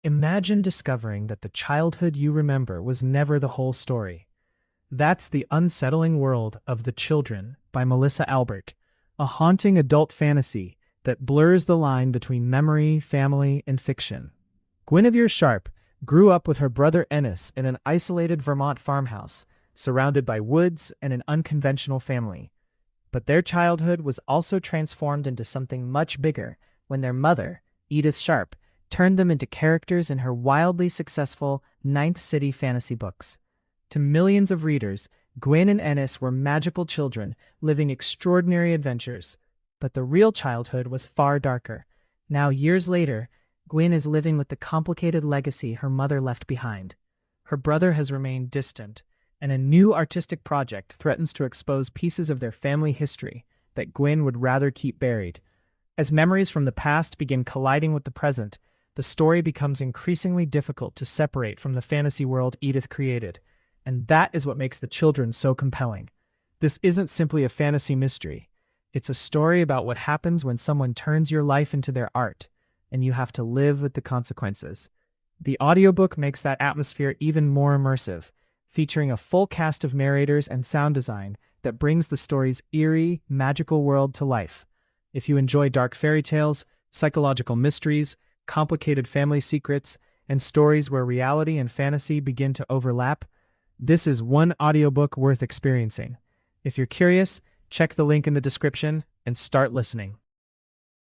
Imagine discovering that the childhood you remember was never the whole story. That's The Unsettling World of the Children by Melissa Albert, a haunting adult fantasy that blurs the line between memory, family, and fiction. Guinevere Sharp grew up with her brother Ennis in an isolated Vermont farmhouse, surrounded by woods and an unconventional family. But their childhood was also transformed into something much bigger when their mother, Edith Sharp, turned them into characters in her wildly successful Ninth City fantasy books. To millions of readers, Gwyn and Ennis were magical children living extraordinary adventures. But the real childhood was far darker. Now, years later, Gwyn is living with the complicated legacy her mother left behind. Her brother has remained distant, and a new artistic project threatens to expose pieces of their family history that Gwyn would rather keep buried. As memories from the past begin colliding with the present, the story becomes increasingly difficult to separate from the fantasy world Edith created. And that is what makes The Children so compelling. This isn't simply a fantasy mystery. It's a story about what happens when someone turns your life into their art, and you have to live with the consequences. The audiobook makes that atmosphere even more immersive, featuring a full cast of narrators and sound design that brings the story's eerie, magical world to life. If you enjoy dark fairy tales, psychological mysteries, complicated family secrets, and stories where reality and fantasy begin to overlap, this is one audiobook worth experiencing. If you're curious, check the link in the description and start listening.